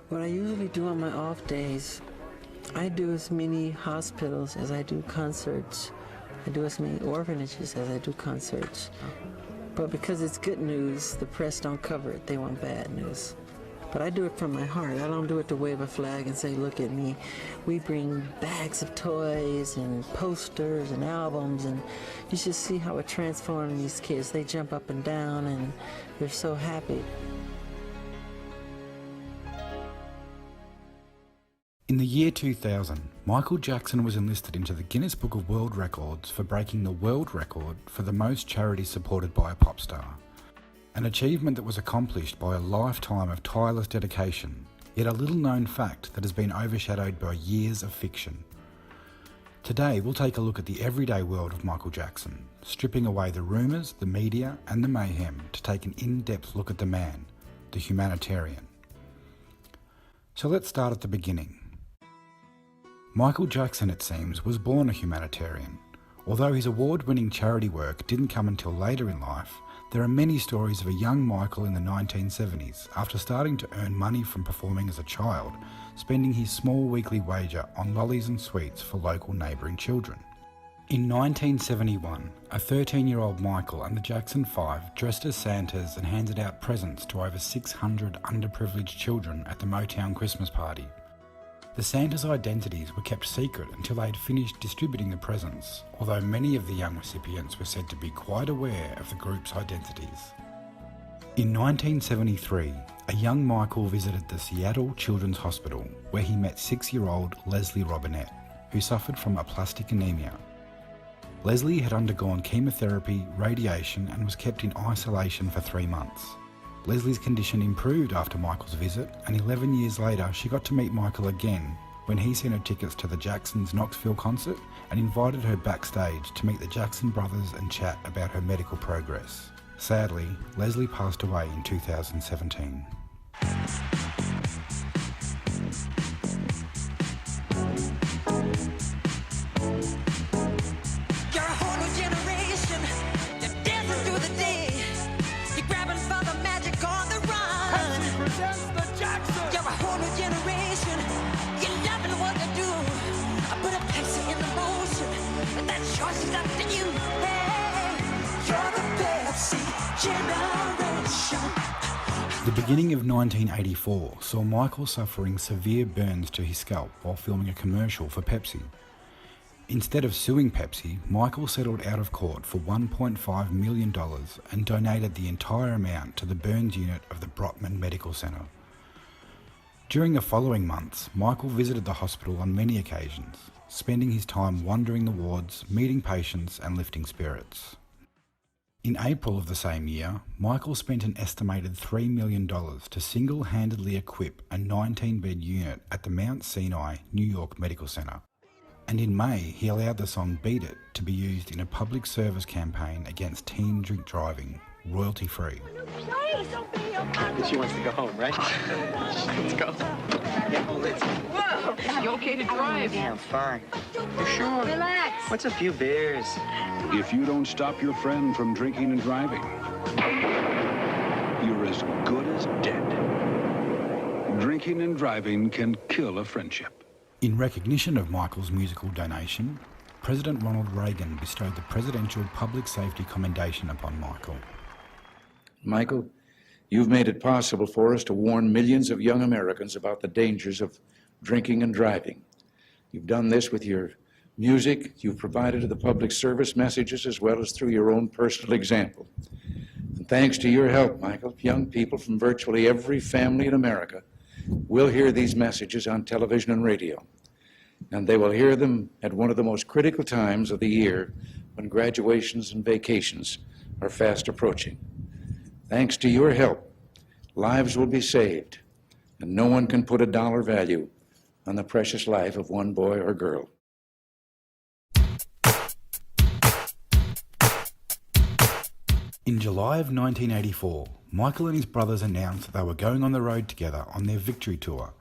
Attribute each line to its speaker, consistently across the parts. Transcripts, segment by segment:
Speaker 1: What I usually do on my off days, I do as many hospitals as I do concerts. I do as many orphanages as I do concerts. But because it's good news, the press don't cover it. They want bad news. But I do it from my heart. I don't do it to wave a flag and say, look at me. We bring bags of toys and posters and albums, and you should see how it transforms these kids. They jump up and down, and they're so happy.
Speaker 2: In the year 2000, Michael Jackson was enlisted into the Guinness Book of World Records for breaking the world record for the most charity supported by a pop star. An achievement that was accomplished by a lifetime of tireless dedication, yet a little-known fact that has been overshadowed by years of fiction. Today, we'll take a look at the everyday world of Michael Jackson, stripping away the rumours, the media and the mayhem to take an in-depth look at the man, the humanitarian. So let's start at the beginning. Michael Jackson, it seems, was born a humanitarian. Although his award-winning charity work didn't come until later in life, there are many stories of a young Michael in the 1970s, after starting to earn money from performing as a child, spending his small weekly wager on lollies and sweets for local neighbouring children. In 1971, a 13-year-old Michael and the Jackson 5 dressed as Santas and handed out presents to over 600 underprivileged children at the Motown Christmas party. The Santas' identities were kept secret until they had finished distributing the presents, although many of the young recipients were said to be quite aware of the group's identities. In 1973, a young Michael visited the Seattle Children's Hospital, where he met 6-year-old Leslie Robinette, who suffered from aplastic anemia. Leslie had undergone chemotherapy, radiation, and was kept in isolation for 3 months. Leslie's condition improved after Michael's visit, and 11 years later she got to meet Michael again when he sent her tickets to the Jacksons' Knoxville concert and invited her backstage to meet the Jackson brothers and chat about her medical progress. Sadly, Leslie passed away in 2017. The beginning of 1984 saw Michael suffering severe burns to his scalp while filming a commercial for Pepsi. Instead of suing Pepsi, Michael settled out of court for $1.5 million and donated the entire amount to the burns unit of the Brotman Medical Center. During the following months, Michael visited the hospital on many occasions, spending his time wandering the wards, meeting patients and lifting spirits. In April of the same year, Michael spent an estimated $3 million to single-handedly equip a 19-bed unit at the Mount Sinai, New York Medical Center. And in May, he allowed the song Beat It to be used in a public service campaign against teen drink driving, royalty-free.
Speaker 3: She wants to go home, right? Let's go.
Speaker 4: Whoa! You okay to drive?
Speaker 3: Yeah, I'm fine.
Speaker 4: You sure?
Speaker 3: Relax. What's a few beers?
Speaker 5: If you don't stop your friend from drinking and driving, you're as good as dead. Drinking and driving can kill a friendship.
Speaker 2: In recognition of Michael's musical donation, President Ronald Reagan bestowed the Presidential Public Safety Commendation upon Michael.
Speaker 6: Michael, you've made it possible for us to warn millions of young Americans about the dangers of drinking and driving. You've done this with your music, you've provided the public service messages as well as through your own personal example. And thanks to your help, Michael, young people from virtually every family in America will hear these messages on television and radio. And they will hear them at one of the most critical times of the year when graduations and vacations are fast approaching. Thanks to your help, lives will be saved, and no one can put a dollar value on the precious life of one boy or girl.
Speaker 2: In July of 1984, Michael and his brothers announced that they were going on the road together on their Victory Tour.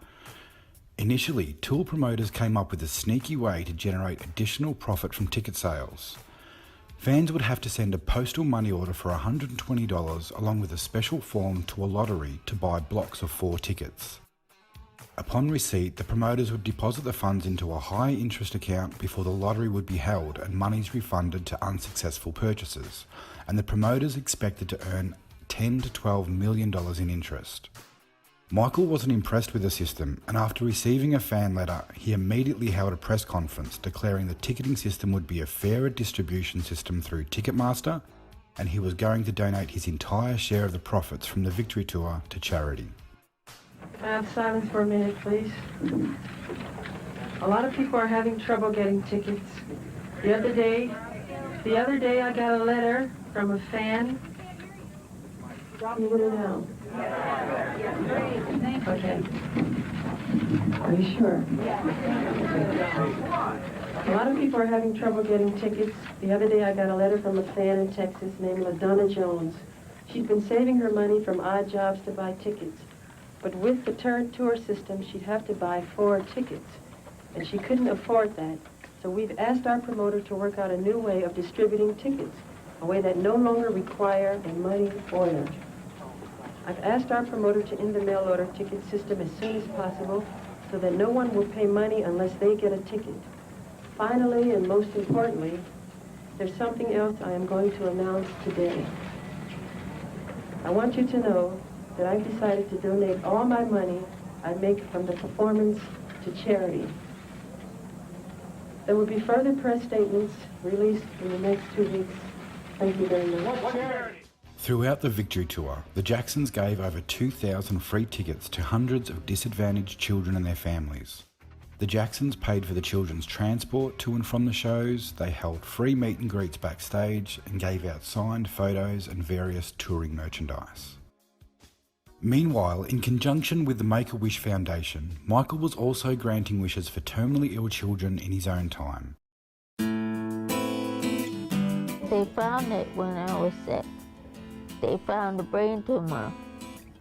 Speaker 2: Initially, tour promoters came up with a sneaky way to generate additional profit from ticket sales. Fans would have to send a postal money order for $120 along with a special form to a lottery to buy blocks of 4 tickets. Upon receipt, the promoters would deposit the funds into a high-interest account before the lottery would be held and monies refunded to unsuccessful purchasers, and the promoters expected to earn $10 to $12 million in interest. Michael wasn't impressed with the system, and after receiving a fan letter, he immediately held a press conference declaring the ticketing system would be a fairer distribution system through Ticketmaster, and he was going to donate his entire share of the profits from the Victory Tour to charity.
Speaker 7: Can I have silence for a minute, please? A lot of people are having trouble getting tickets. The other day I got a letter from a fan. You put it down. Okay. Are you sure? A lot of people are having trouble getting tickets. The other day I got a letter from a fan in Texas named LaDonna Jones. She'd been saving her money from odd jobs to buy tickets. But with the tour system, she'd have to buy 4 tickets. And she couldn't afford that. So we've asked our promoter to work out a new way of distributing tickets, a way that no longer requires a money order. I've asked our promoter to end the mail order ticket system as soon as possible so that no one will pay money unless they get a ticket. Finally, and most importantly, there's something else I am going to announce today. I want you to know that I've decided to donate all my money I make from the performance to charity. There will be further press statements released in the next 2 weeks. Thank you very much.
Speaker 2: Throughout the Victory Tour, the Jacksons gave over 2,000 free tickets to hundreds of disadvantaged children and their families. The Jacksons paid for the children's transport to and from the shows, they held free meet and greets backstage, and gave out signed photos and various touring merchandise. Meanwhile, in conjunction with the Make-A-Wish Foundation, Michael was also granting wishes for terminally ill children in his own time.
Speaker 8: They found it when I was sick. They found a brain tumor.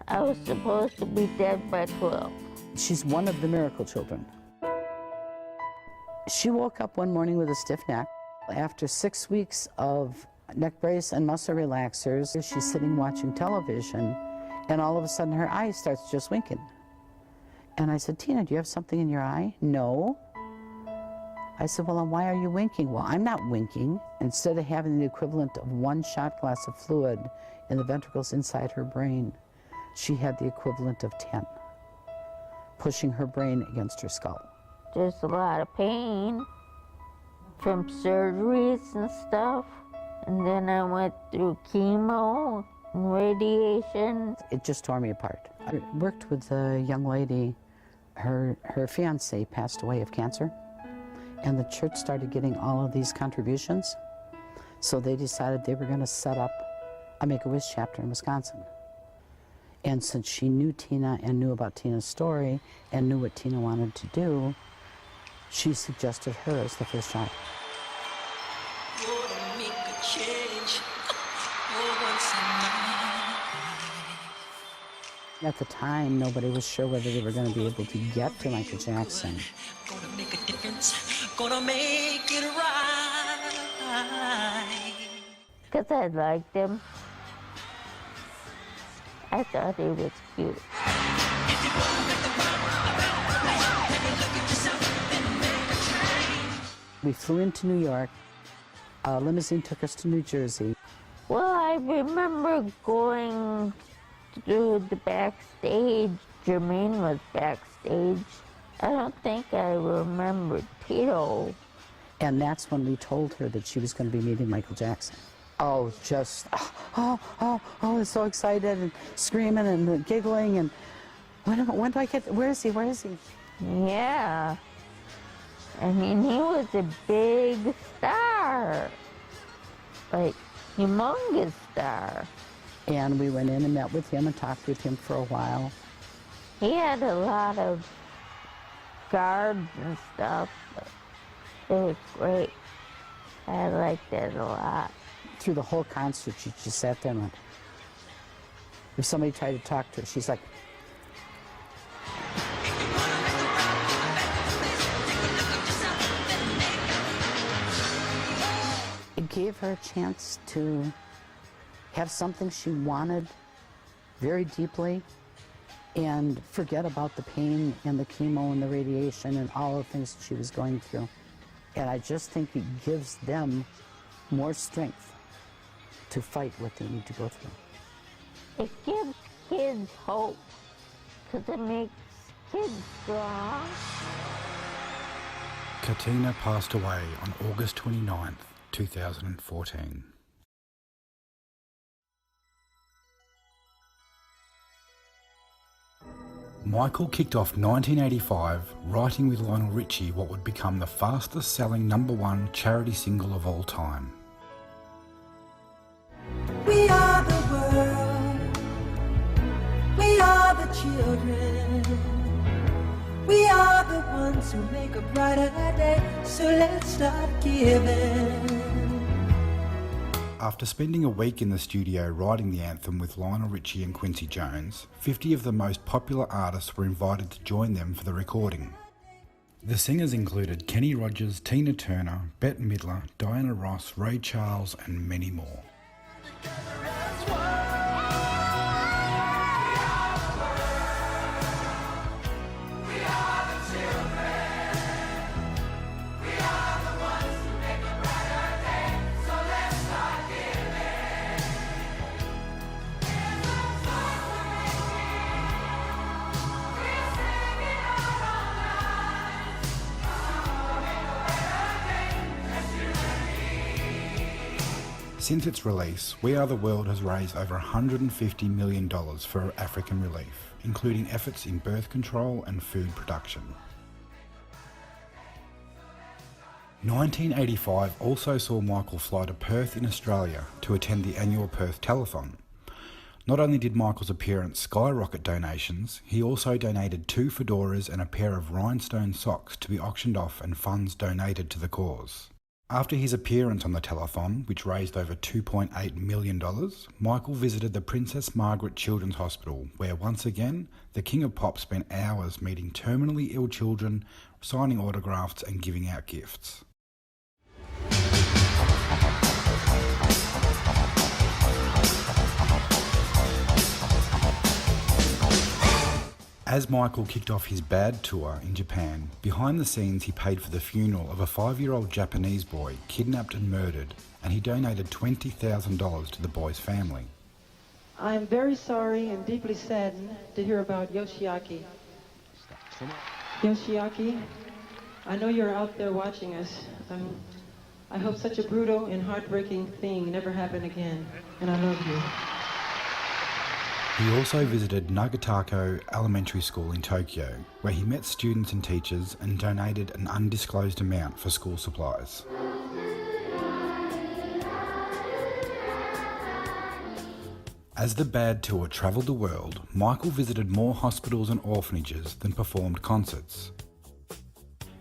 Speaker 8: I was supposed to be dead by 12.
Speaker 9: She's one of the miracle children. She woke up one morning with a stiff neck. After 6 weeks of neck brace and muscle relaxers, she's sitting watching television, and all of a sudden her eye starts just winking. And I said, Tina, do you have something in your eye? No. I said, well, why are you winking? Well, I'm not winking. Instead of having the equivalent of 1 shot glass of fluid in the ventricles inside her brain, she had the equivalent of 10, pushing her brain against her skull.
Speaker 8: There's a lot of pain from surgeries and stuff. And then I went through chemo and radiation.
Speaker 9: It just tore me apart. I worked with a young lady. Her fiance passed away of cancer, and the church started getting all of these contributions. So they decided they were going to set up a Make-A-Wish chapter in Wisconsin. And since she knew Tina and knew about Tina's story and knew what Tina wanted to do, she suggested her as the first child. At the time, nobody was sure whether they were going to be able to get to Michael Jackson.
Speaker 10: Gonna make a difference, gonna make it right.
Speaker 8: Because I liked him. I thought he was cute.
Speaker 9: We flew into New York. A limousine took us to New Jersey.
Speaker 8: Well, I remember going through the backstage. Jermaine was backstage. I don't think I remembered Tito.
Speaker 9: And that's when we told her that she was going to be meeting Michael Jackson. Oh, just, it's so excited and screaming and giggling and when do I get, where is he?
Speaker 8: Yeah. I mean, he was a big star, like humongous star.
Speaker 9: And we went in and met with him and talked with him for a while.
Speaker 8: He had a lot of guards and stuff, but it was great. I liked it a lot.
Speaker 9: Through the whole concert, she just sat there and went, if somebody tried to talk to her, she's like, it gave her a chance to have something she wanted very deeply and forget about the pain and the chemo and the radiation and all the things that she was going through. And I just think it gives them more strength to fight what they need to go through.
Speaker 8: It gives kids hope because it makes kids strong.
Speaker 2: Katina passed away on August 29th, 2014. Michael kicked off 1985 writing with Lionel Richie what would become the fastest selling #1 charity single of all time.
Speaker 10: We are the world. We are the children. We are the ones who make a brighter day. So let's start giving.
Speaker 2: After spending a week in the studio writing the anthem with Lionel Richie and Quincy Jones, 50 of the most popular artists were invited to join them for the recording. The singers included Kenny Rogers, Tina Turner, Bette Midler, Diana Ross, Ray Charles and many more. Since its release, We Are the World has raised over $150 million for African relief, including efforts in birth control and food production. 1985 also saw Michael fly to Perth in Australia to attend the annual Perth Telethon. Not only did Michael's appearance skyrocket donations, he also donated 2 fedoras and a pair of rhinestone socks to be auctioned off and funds donated to the cause. After his appearance on the telethon, which raised over $2.8 million, Michael visited the Princess Margaret Children's Hospital, where once again, the King of Pop spent hours meeting terminally ill children, signing autographs and giving out gifts. As Michael kicked off his Bad tour in Japan, behind the scenes he paid for the funeral of a 5-year-old Japanese boy kidnapped and murdered, and he donated $20,000 to the boy's family.
Speaker 7: I'm very sorry and deeply saddened to hear about Yoshiaki. Yoshiaki, I know you're out there watching us. I hope such a brutal and heartbreaking thing never happen again, and I love you.
Speaker 2: He also visited Nagatako Elementary School in Tokyo, where he met students and teachers and donated an undisclosed amount for school supplies. As the Bad tour travelled the world, Michael visited more hospitals and orphanages than performed concerts.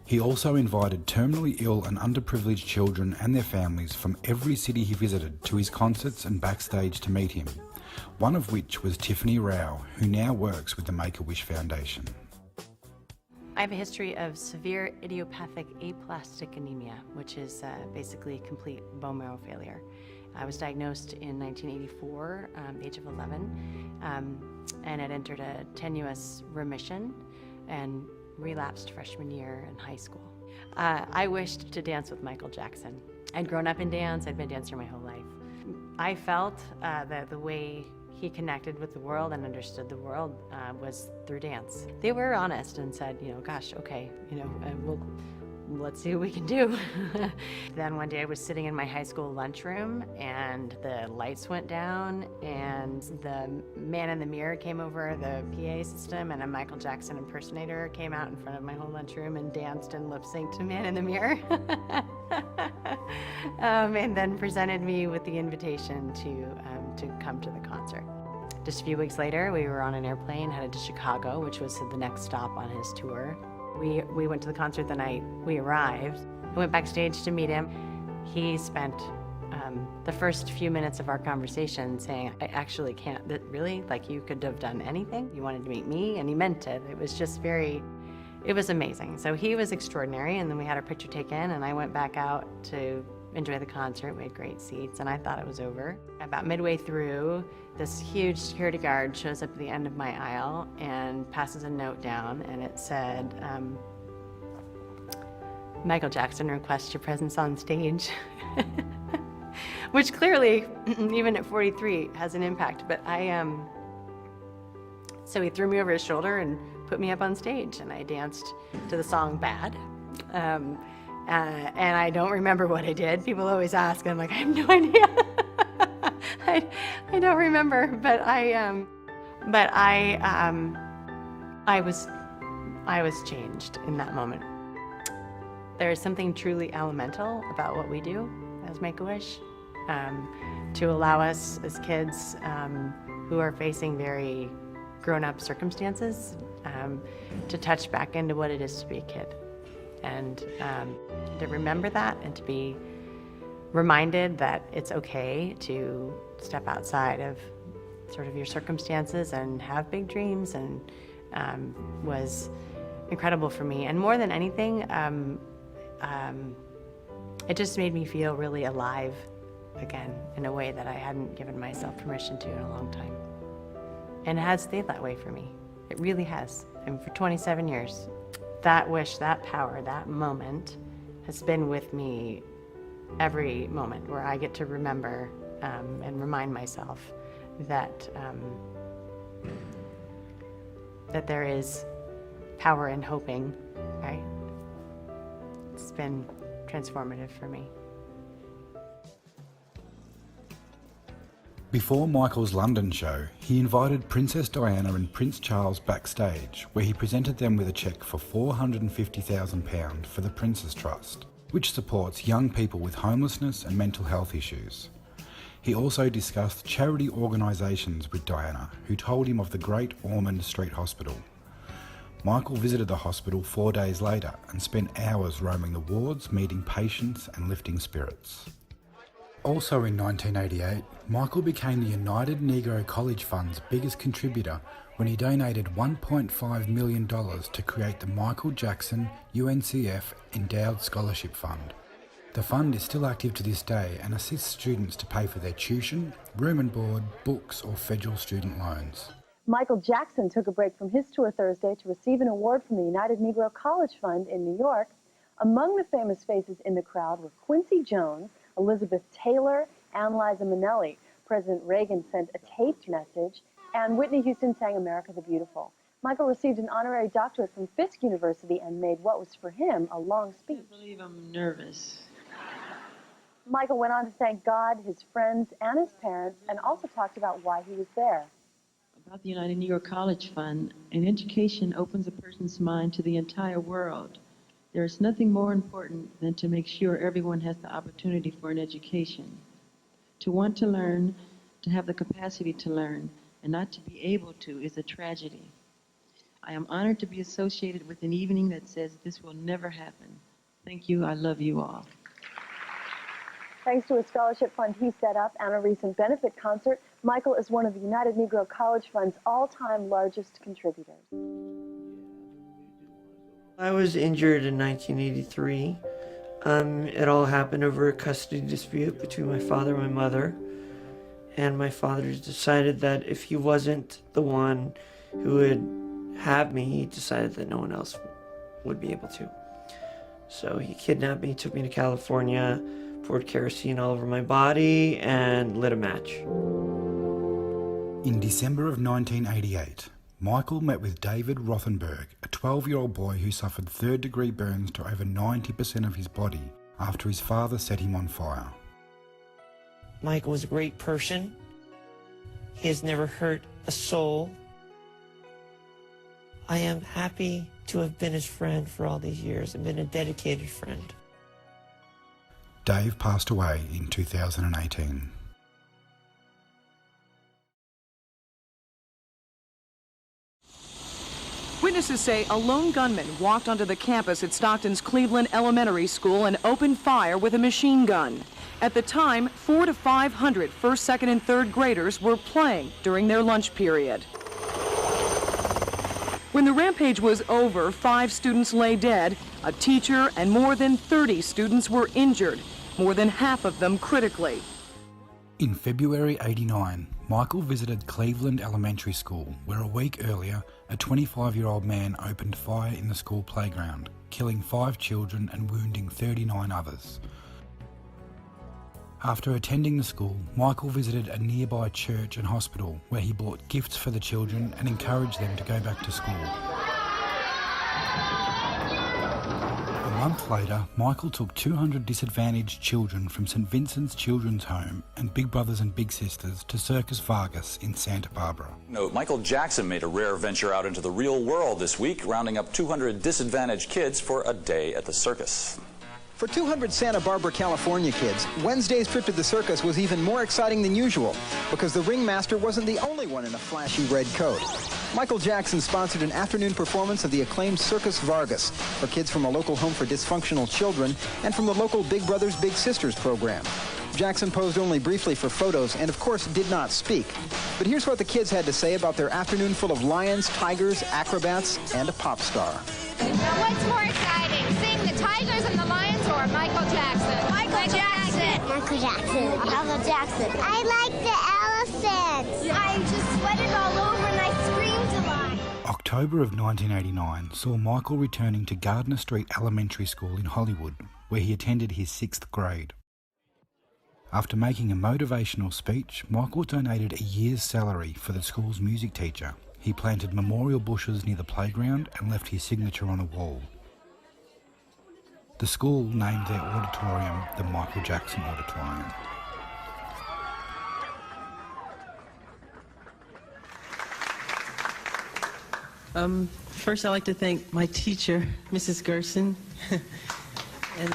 Speaker 2: He also invited terminally ill and underprivileged children and their families from every city he visited to his concerts and backstage to meet him, one of which was Tiffany Rao, who now works with the Make-A-Wish Foundation.
Speaker 11: I have a history of severe idiopathic aplastic anemia, which is basically complete bone marrow failure. I was diagnosed in 1984, the age of 11, and had entered a tenuous remission and relapsed freshman year in high school. I wished to dance with Michael Jackson. I'd grown up in dance, I'd been a dancer my whole life. I felt that the way he connected with the world and understood the world was through dance. They were honest and said, gosh, okay, let's see what we can do. Then one day I was sitting in my high school lunchroom and the lights went down and the man in the mirror came over the PA system and a Michael Jackson impersonator came out in front of my whole lunchroom and danced and lip synced to Man in the Mirror. And then presented me with the invitation to come to the concert. Just a few weeks later, we were on an airplane headed to Chicago, which was the next stop on his tour. We went to the concert the night we arrived. I went backstage to meet him. He spent the first few minutes of our conversation saying, I actually can't, really? Like, you could have done anything? You wanted to meet me? And he meant it. It was just it was amazing. So he was extraordinary, and then we had our picture taken, and I went back out to enjoy the concert. We had great seats, and I thought it was over. About midway through, this huge security guard shows up at the end of my aisle and passes a note down, and it said, Michael Jackson requests your presence on stage. Which clearly, even at 43, has an impact. But so he threw me over his shoulder and put me up on stage, and I danced to the song Bad. And I don't remember what I did. People always ask, and I'm like, I have no idea. I don't remember, but I was changed in that moment. There is something truly elemental about what we do as Make-A-Wish, to allow us as kids who are facing very grown-up circumstances to touch back into what it is to be a kid, and to remember that, and to be reminded that it's okay to step outside of sort of your circumstances and have big dreams, and was incredible for me. And more than anything, it just made me feel really alive again in a way that I hadn't given myself permission to in a long time. And it has stayed that way for me. It really has. And for 27 years, that wish, that power, that moment has been with me every moment, where I get to remember and remind myself that that there is power in hoping, right? It's been transformative for me.
Speaker 2: Before Michael's London show, he invited Princess Diana and Prince Charles backstage, where he presented them with a cheque for £450,000 for the Prince's Trust, which supports young people with homelessness and mental health issues. He also discussed charity organisations with Diana, who told him of the Great Ormond Street Hospital. Michael visited the hospital 4 days later and spent hours roaming the wards, meeting patients and lifting spirits. Also in 1988, Michael became the United Negro College Fund's biggest contributor when he donated $1.5 million to create the Michael Jackson UNCF Endowed Scholarship Fund. The fund is still active to this day and assists students to pay for their tuition, room and board, books or federal student loans.
Speaker 12: Michael Jackson took a break from his tour Thursday to receive an award from the United Negro College Fund in New York. Among the famous faces in the crowd were Quincy Jones, Elizabeth Taylor, and Liza Minnelli. President Reagan sent a taped message, and Whitney Houston sang America the Beautiful. Michael received an honorary doctorate from Fisk University and made what was for him a long speech.
Speaker 7: I believe I'm nervous.
Speaker 12: Michael went on to thank God, his friends, and his parents, and also talked about why he was there.
Speaker 7: About the United Negro College Fund, an education opens a person's mind to the entire world. There is nothing more important than to make sure everyone has the opportunity for an education. To want to learn, to have the capacity to learn, and not to be able to is a tragedy. I am honored to be associated with an evening that says this will never happen. Thank you. I love you all.
Speaker 12: Thanks to a scholarship fund he set up and a recent benefit concert, Michael is one of the United Negro College Fund's all-time largest contributors.
Speaker 1: I was injured in 1983. It all happened over a custody dispute between my father and my mother. And my father decided that if he wasn't the one who would have me, he decided that no one else would be able to. So he kidnapped me, took me to California, poured kerosene all over my body, and lit a match.
Speaker 2: In December of 1988, Michael met with David Rothenberg, a 12-year-old boy who suffered third-degree burns to over 90% of his body after his father set him on fire.
Speaker 13: Michael was a great person. He has never hurt a soul. I am happy to have been his friend for all these years and been a dedicated friend.
Speaker 2: Dave passed away in 2018.
Speaker 14: Witnesses say a lone gunman walked onto the campus at Stockton's Cleveland Elementary School and opened fire with a machine gun. At the time, 400 to 500 first, second, and third graders were playing during their lunch period. When the rampage was over, 5 students lay dead, a teacher and more than 30 students were injured. more than half of them critically.
Speaker 2: In February '89, Michael visited Cleveland Elementary School, where a week earlier, a 25-year-old man opened fire in the school playground, killing 5 children and wounding 39 others. After attending the school, Michael visited a nearby church and hospital where he bought gifts for the children and encouraged them to go back to school. A month later, Michael took 200 disadvantaged children from St. Vincent's Children's Home and Big Brothers and Big Sisters to Circus Vargas in Santa Barbara.
Speaker 15: Note, Michael Jackson made a rare venture out into the real world this week, rounding up 200 disadvantaged kids for a day at the circus.
Speaker 16: For 200 Santa Barbara, California kids, Wednesday's trip to the circus was even more exciting than usual because the ringmaster wasn't the only one in a flashy red coat. Michael Jackson sponsored an afternoon performance of the acclaimed Circus Vargas for kids from a local home for dysfunctional children and from the local Big Brothers Big Sisters program. Jackson posed only briefly for photos and, of course, did not speak. But here's what the kids had to say about their afternoon full of lions, tigers, acrobats, and a pop star.
Speaker 17: Now, what's more exciting, seeing the tigers and the lions or Michael Jackson? Michael Jackson.
Speaker 18: Michael Jackson. Michael Jackson. I like the elephants.
Speaker 17: I just sweated all over and I screamed a lot.
Speaker 2: October of 1989 saw Michael returning to Gardner Street Elementary School in Hollywood, where he attended his 6th grade. After making a motivational speech, Michael donated a year's salary for the school's music teacher. He planted memorial bushes near the playground and left his signature on a wall. The school named their auditorium the Michael Jackson Auditorium.
Speaker 19: First, I'd like to thank my teacher, Mrs. Gerson, and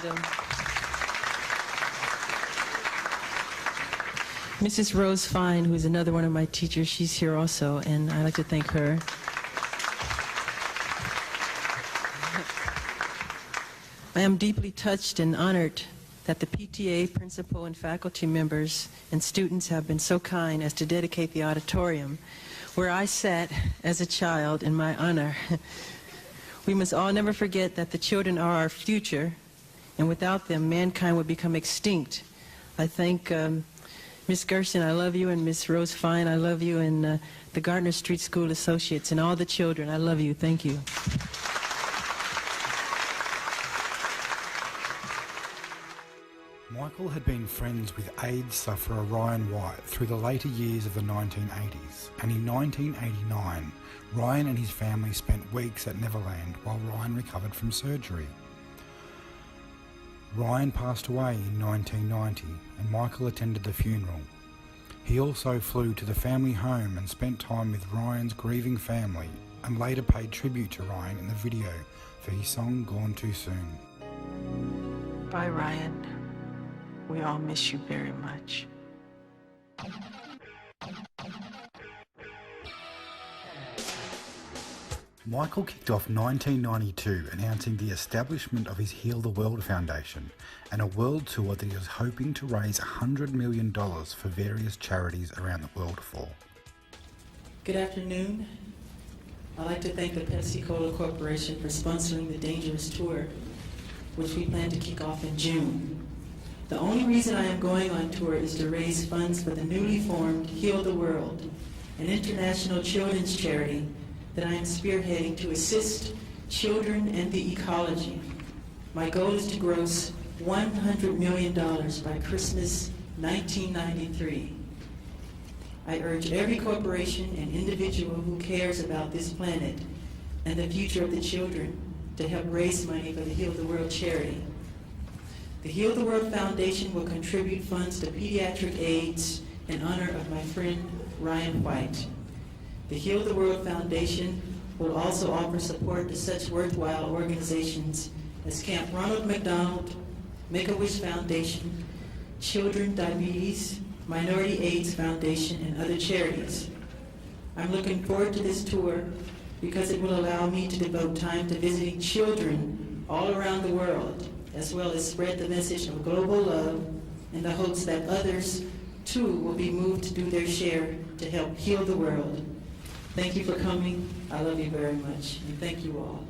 Speaker 19: Mrs. Rose Fine, who is another one of my teachers. She's here also, and I'd like to thank her. I am deeply touched and honored that the PTA, principal, and faculty members and students have been so kind as to dedicate the auditorium where I sat as a child in my honor. We must all never forget that the children are our future, and without them, mankind would become extinct. I thank Miss Gerson, I love you, and Miss Rose Fine, I love you, and the Gardner Street School Associates, and all the children, I love you. Thank you.
Speaker 2: Michael had been friends with AIDS sufferer Ryan White through the later years of the 1980s, and in 1989, Ryan and his family spent weeks at Neverland while Ryan recovered from surgery. Ryan passed away in 1990, and Michael attended the funeral. He also flew to the family home and spent time with Ryan's grieving family, and later paid tribute to Ryan in the video for his song Gone Too Soon.
Speaker 19: Bye, Ryan. We all miss you very much.
Speaker 2: Michael kicked off 1992 announcing the establishment of his Heal the World Foundation and a world tour that he was hoping to raise $100 million for various charities around the world for.
Speaker 19: Good afternoon. I'd like to thank the Pepsi-Cola Corporation for sponsoring the Dangerous Tour, which we plan to kick off in June. The only reason I am going on tour is to raise funds for the newly formed Heal the World, an international children's charity that I am spearheading to assist children and the ecology. My goal is to gross $100 million by Christmas 1993. I urge every corporation and individual who cares about this planet and the future of the children to help raise money for the Heal the World charity. The Heal the World Foundation will contribute funds to pediatric AIDS in honor of my friend Ryan White. The Heal the World Foundation will also offer support to such worthwhile organizations as Camp Ronald McDonald, Make-A-Wish Foundation, Children Diabetes, Minority AIDS Foundation, and other charities. I'm looking forward to this tour because it will allow me to devote time to visiting children all around the world, as well as spread the message of global love in the hopes that others, too, will be moved to do their share to help heal the world. Thank you for coming. I love you very much, and thank you all.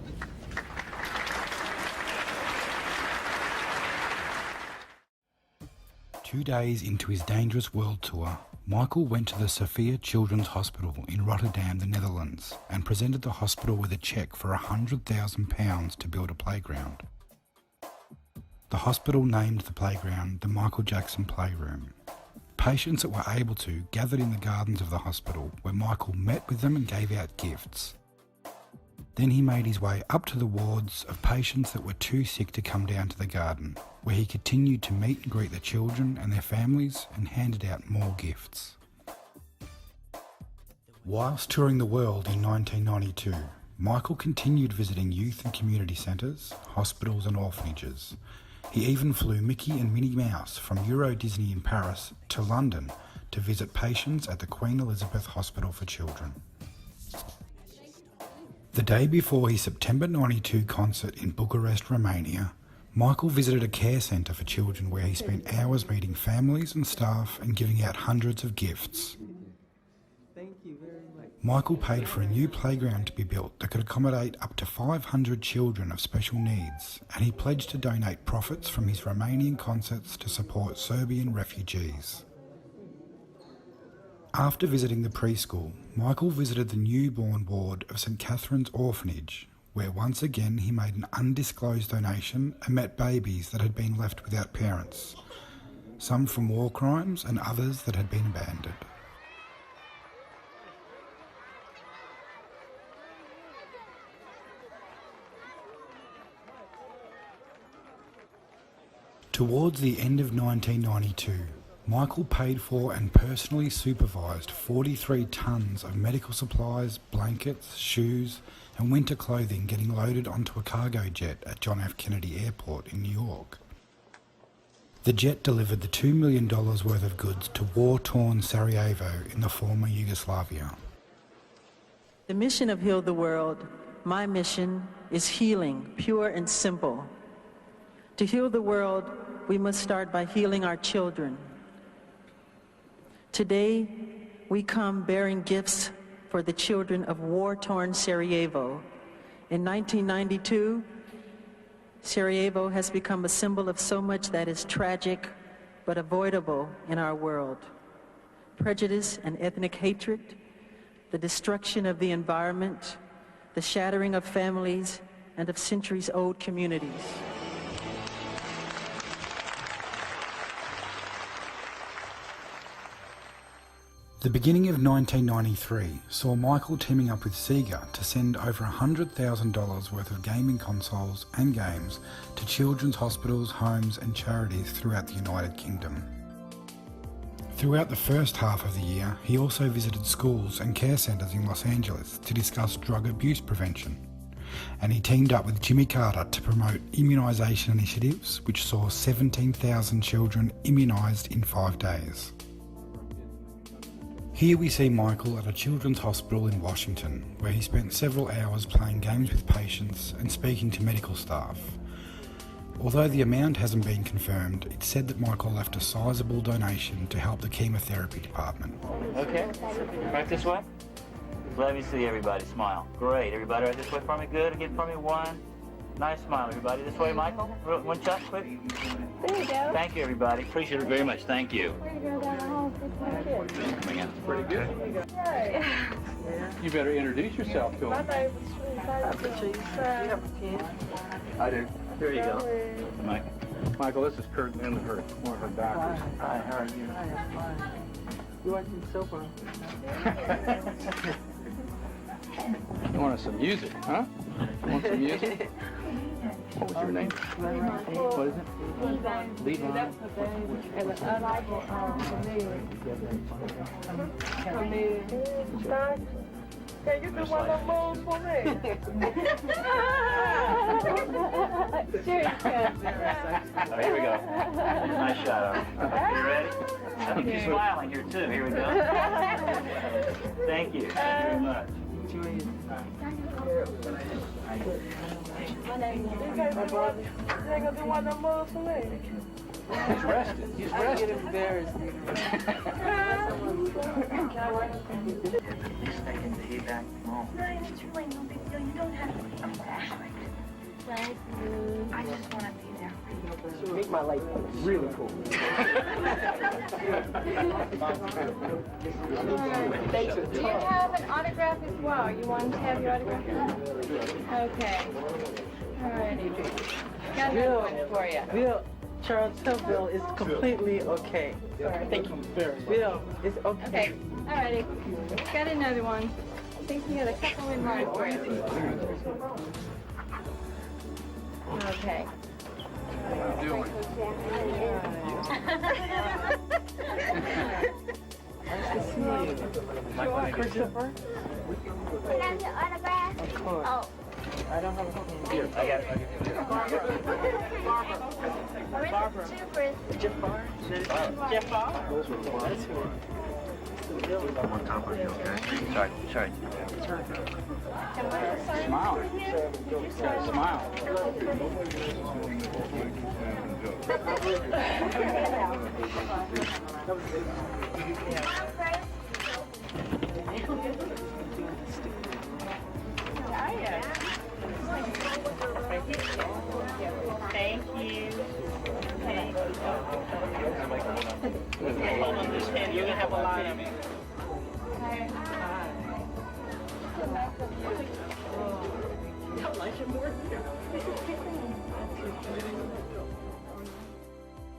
Speaker 2: 2 days into his Dangerous World Tour, Michael went to the Sophia Children's Hospital in Rotterdam, the Netherlands, and presented the hospital with a cheque for £100,000 to build a playground. The hospital named the playground the Michael Jackson Playroom. Patients that were able to gathered in the gardens of the hospital, where Michael met with them and gave out gifts. Then he made his way up to the wards of patients that were too sick to come down to the garden, where he continued to meet and greet the children and their families and handed out more gifts. Whilst touring the world in 1992, Michael continued visiting youth and community centres, hospitals and orphanages. He even flew Mickey and Minnie Mouse from Euro Disney in Paris to London to visit patients at the Queen Elizabeth Hospital for Children. The day before his September 92 concert in Bucharest, Romania, Michael visited a care centre for children where he spent hours meeting families and staff and giving out hundreds of gifts. Michael paid for a new playground to be built that could accommodate up to 500 children of special needs, and he pledged to donate profits from his Romanian concerts to support Serbian refugees. After visiting the preschool, Michael visited the newborn ward of St Catherine's Orphanage, where once again he made an undisclosed donation and met babies that had been left without parents, some from war crimes and others that had been abandoned. Towards the end of 1992, Michael paid for and personally supervised 43 tonnes of medical supplies, blankets, shoes and winter clothing getting loaded onto a cargo jet at John F. Kennedy Airport in New York. The jet delivered the $2 million worth of goods to war-torn Sarajevo in the former Yugoslavia.
Speaker 20: The mission of Heal the World, my mission, is healing, pure and simple. To heal the world, we must start by healing our children. Today, we come bearing gifts for the children of war-torn Sarajevo. In 1992, Sarajevo has become a symbol of so much that is tragic but avoidable in our world. Prejudice and ethnic hatred, the destruction of the environment, the shattering of families and of centuries-old communities.
Speaker 2: The beginning of 1993 saw Michael teaming up with Sega to send over $100,000 worth of gaming consoles and games to children's hospitals, homes and charities throughout the United Kingdom. Throughout the first half of the year, he also visited schools and care centres in Los Angeles to discuss drug abuse prevention. And he teamed up with Jimmy Carter to promote immunisation initiatives, which saw 17,000 children immunised in 5 days. Here we see Michael at a children's hospital in Washington, where he spent several hours playing games with patients and speaking to medical staff. Although the amount hasn't been confirmed, it's said that Michael left a sizable donation to help the chemotherapy department.
Speaker 21: Okay, right this way. Let me see everybody smile. Great, everybody right this way for me. Good, again for me. One. Nice smile, everybody. This way, Michael. One shot, quick.
Speaker 18: There you go.
Speaker 21: Thank you, everybody. Appreciate it very much. Thank you.
Speaker 3: Coming in. Pretty good. You better introduce yourself to him. I do.
Speaker 21: Here you go.
Speaker 3: Michael, this is Kurt Lindenberg, one of her doctors.
Speaker 21: Hi, how are you?
Speaker 20: You want some soap on?
Speaker 3: You want some music, huh? You want some music? What was your name? What is it? Levon.
Speaker 18: Can you do one of those for me? Sure you can.
Speaker 21: Oh, here we go. Nice shot of her. You ready? I think you're smiling here too. Here we go. Thank you. Thank you very much.
Speaker 3: He's rested. He's rested.
Speaker 20: I get embarrassed.
Speaker 18: It's really no big deal. You don't have to be embarrassed. I just want to be there for you.
Speaker 4: my life really cool. Thanks a
Speaker 17: Do you
Speaker 4: ton.
Speaker 17: have an autograph as well? You want to have your autograph? Okay. Alrighty. Got another one for you.
Speaker 4: Bill, Charles, tell Bill it's completely okay. Thank you very much. Bill, it's okay.
Speaker 17: Okay. Alrighty. Got another one. I think we got a couple in mind for you. Okay.
Speaker 4: How you doing? Nice to see you. Christopher?
Speaker 18: Can I have your autograph?
Speaker 4: Of course.
Speaker 18: Oh.
Speaker 4: I don't have a copy here. I got it. Barbara. Jafar? Jafar? That's who.
Speaker 3: I'm on top of you, okay? Sorry. Smile. Smile.
Speaker 17: Thank you.
Speaker 4: Hold on this hand. You're going to have a lot of me.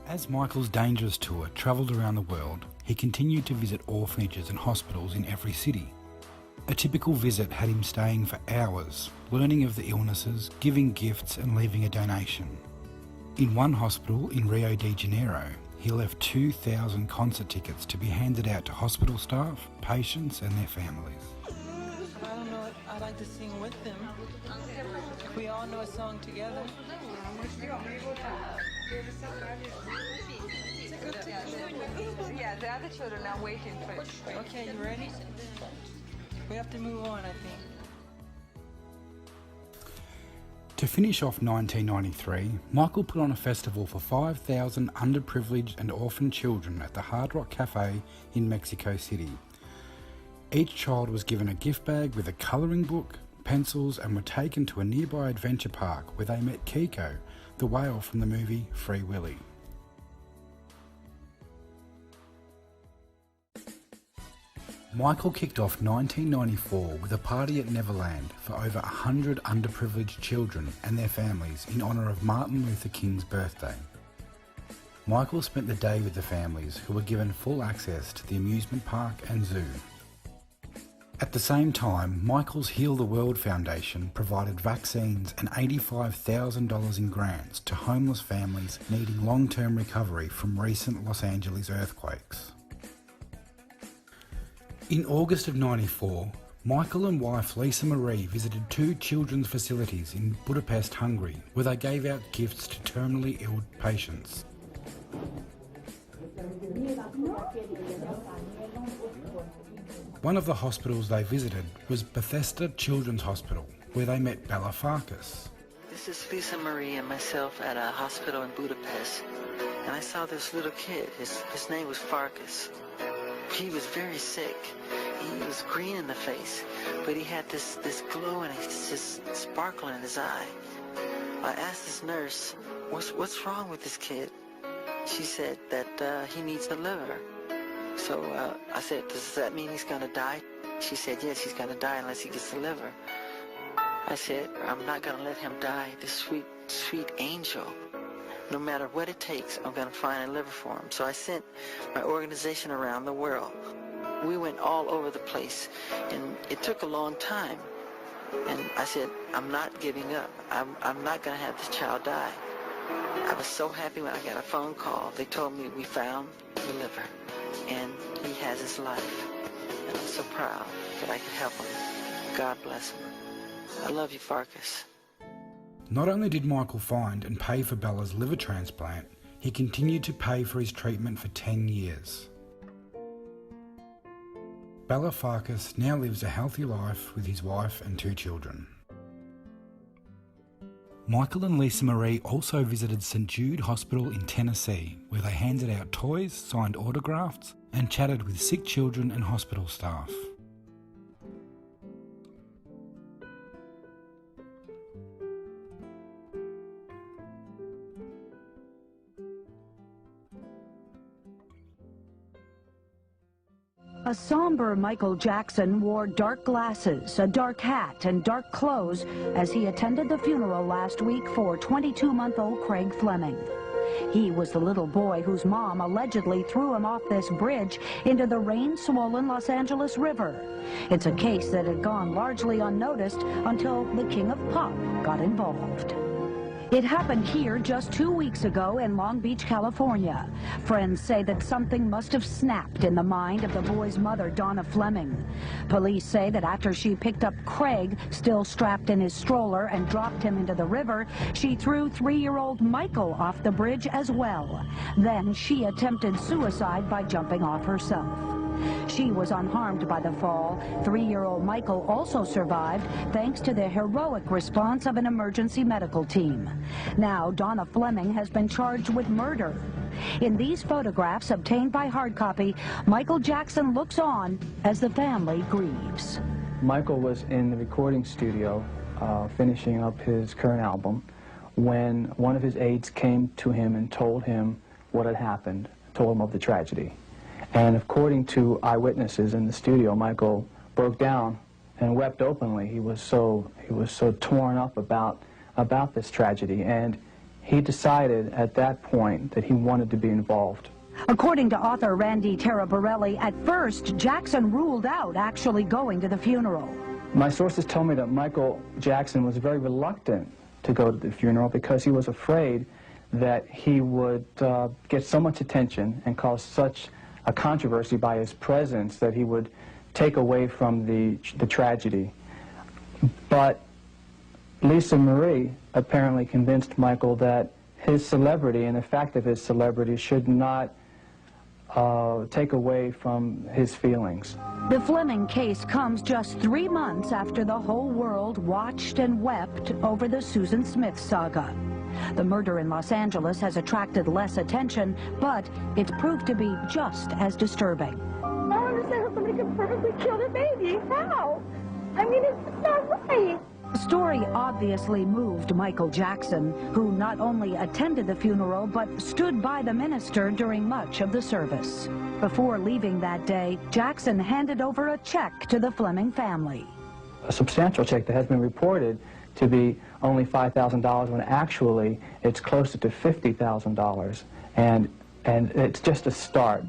Speaker 2: As Michael's Dangerous tour travelled around the world, he continued to visit orphanages and hospitals in every city. A typical visit had him staying for hours, learning of the illnesses, giving gifts and leaving a donation. In one hospital in Rio de Janeiro, he left 2,000 concert tickets to be handed out to hospital staff, patients and their families.
Speaker 20: I don't know. I'd like to sing with them. We all know a song together.
Speaker 22: Yeah, the other children are waiting for it.
Speaker 20: Okay, you ready? We have to move on, I think.
Speaker 2: To finish off 1993, Michael put on a festival for 5,000 underprivileged and orphan children at the Hard Rock Cafe in Mexico City. Each child was given a gift bag with a colouring book, pencils and were taken to a nearby adventure park where they met Kiko, the whale from the movie Free Willy. Michael kicked off 1994 with a party at Neverland for over 100 underprivileged children and their families in honour of Martin Luther King's birthday. Michael spent the day with the families, who were given full access to the amusement park and zoo. At the same time, Michael's Heal the World Foundation provided vaccines and $85,000 in grants to homeless families needing long-term recovery from recent Los Angeles earthquakes. In August of '94, Michael and wife Lisa Marie visited two children's facilities in Budapest, Hungary, where they gave out gifts to terminally ill patients. One of the hospitals they visited was Bethesda Children's Hospital, where they met Bella Farkas.
Speaker 23: This is Lisa Marie and myself at a hospital in Budapest, and I saw this little kid. His name was Farkas. He was very sick. He was green in the face, but he had this glow and this sparkle in his eye. I asked this nurse, what's wrong with this kid? She said that he needs a liver. So I said, does that mean he's going to die? She said, yes, he's going to die unless he gets the liver. I said, I'm not going to let him die, this sweet, sweet angel. No matter what it takes, I'm going to find a liver for him. So I sent my organization around the world. We went all over the place, and it took a long time. And I said, I'm not giving up. I'm not going to have this child die. I was so happy when I got a phone call. They told me we found the liver, and he has his life. And I'm so proud that I could help him. God bless him. I love you, Farkas.
Speaker 2: Not only did Michael find and pay for Bella's liver transplant, he continued to pay for his treatment for 10 years. Bella Farkas now lives a healthy life with his wife and two children. Michael and Lisa Marie also visited St Jude Hospital in Tennessee, where they handed out toys, signed autographs, and chatted with sick children and hospital staff.
Speaker 5: A somber Michael Jackson wore dark glasses, a dark hat, and dark clothes as he attended the funeral last week for 22-month-old Craig Fleming. He was the little boy whose mom allegedly threw him off this bridge into the rain-swollen Los Angeles River. It's a case that had gone largely unnoticed until the King of Pop got involved. It happened here just 2 weeks ago in Long Beach, California. Friends say that something must have snapped in the mind of the boy's mother, Donna Fleming. Police say that after she picked up Craig, still strapped in his stroller, and dropped him into the river, she threw 3-year-old Michael off the bridge as well. Then she attempted suicide by jumping off herself. She was unharmed by the fall. 3-year-old Michael also survived thanks to the heroic response of an emergency medical team. Now, Donna Fleming has been charged with murder. In these photographs obtained by hard copy, Michael Jackson looks on as the family grieves.
Speaker 6: Michael was in the recording studio finishing up his current album when one of his aides came to him and told him what had happened, told him of the tragedy. And according to eyewitnesses in the studio, Michael broke down and wept openly. He was so torn up about this tragedy, and he decided at that point that he wanted to be involved.
Speaker 5: According to author Randy Taraborelli, at first Jackson ruled out actually going to the funeral.
Speaker 6: My sources told me that Michael Jackson was very reluctant to go to the funeral because he was afraid that he would get so much attention and cause such a controversy by his presence that he would take away from the tragedy. But Lisa Marie apparently convinced Michael that his celebrity and the fact of his celebrity should not take away from his feelings.
Speaker 5: The Fleming case comes just 3 months after the whole world watched and wept over the Susan Smith saga. The murder in Los Angeles has attracted less attention, but it's proved to be just as disturbing.
Speaker 18: I don't understand how somebody could perfectly kill their baby. How? I mean, it's not right.
Speaker 5: The story obviously moved Michael Jackson, who not only attended the funeral, but stood by the minister during much of the service. Before leaving that day, Jackson handed over a check to the Fleming family.
Speaker 6: A substantial check that has been reported to be only $5,000 when actually it's closer to $50,000, and it's just a start.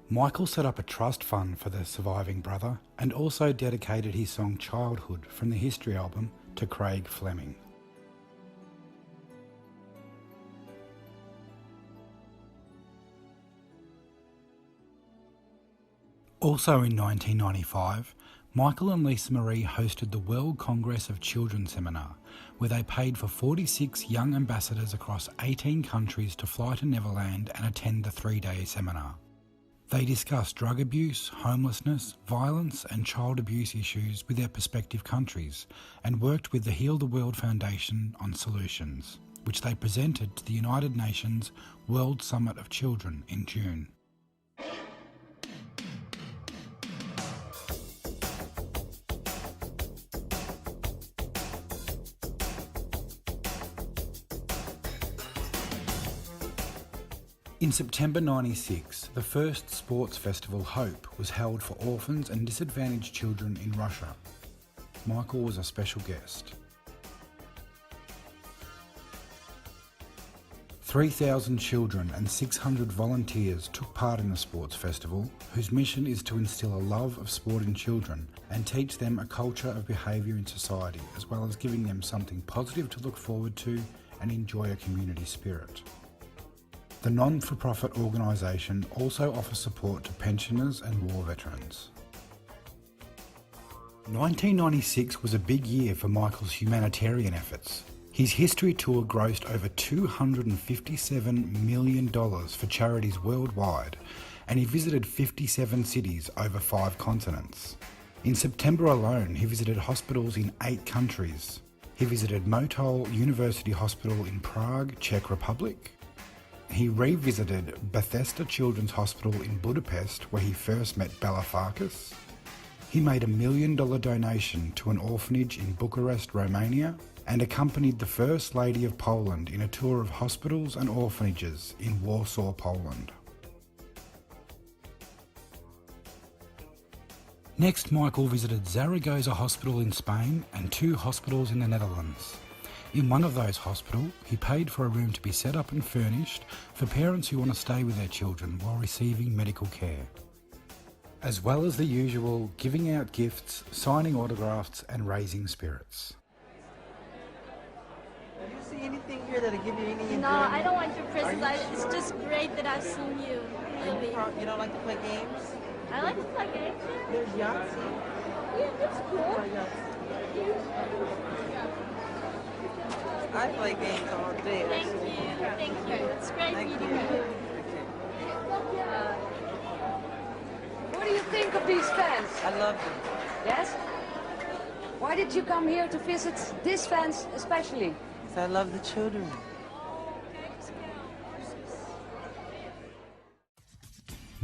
Speaker 2: Michael set up a trust fund for the surviving brother and also dedicated his song Childhood from the History album to Craig Fleming. Also in 1995, Michael and Lisa Marie hosted the World Congress of Children seminar, where they paid for 46 young ambassadors across 18 countries to fly to Neverland and attend the 3-day seminar. They discussed drug abuse, homelessness, violence and child abuse issues with their respective countries and worked with the Heal the World Foundation on solutions, which they presented to the United Nations World Summit of Children in June. In September 96, the first sports festival, Hope, was held for orphans and disadvantaged children in Russia. Michael was a special guest. 3,000 children and 600 volunteers took part in the sports festival, whose mission is to instill a love of sport in children and teach them a culture of behaviour in society, as well as giving them something positive to look forward to and enjoy a community spirit. The non-for-profit organisation also offers support to pensioners and war veterans. 1996 was a big year for Michael's humanitarian efforts. His history tour grossed over $257 million for charities worldwide, and he visited 57 cities over 5 continents. In September alone, he visited hospitals in 8 countries. He visited Motol University Hospital in Prague, Czech Republic. He revisited Bethesda Children's Hospital in Budapest, where he first met Bela Farkas. He made $1 million donation to an orphanage in Bucharest, Romania, and accompanied the First Lady of Poland in a tour of hospitals and orphanages in Warsaw, Poland. Next, Michael visited Zaragoza Hospital in Spain and 2 hospitals in the Netherlands. In one of those hospitals, he paid for a room to be set up and furnished for parents who want to stay with their children while receiving medical care. As well as the usual giving out gifts, signing autographs and raising spirits.
Speaker 4: Do you see anything here that'll give you any enjoyment?
Speaker 18: No, I don't want your presents. It's just great that I've seen you. Really.
Speaker 4: You don't like to play games?
Speaker 18: I like to play games.
Speaker 4: There's Yahtzee.
Speaker 18: Yeah, that's cool.
Speaker 4: I play games all day.
Speaker 18: Thank you. It's great meeting you.
Speaker 8: What do you think of these fans?
Speaker 4: I love them.
Speaker 8: Yes? Why did you come here to visit these fans especially?
Speaker 4: Because I love the children.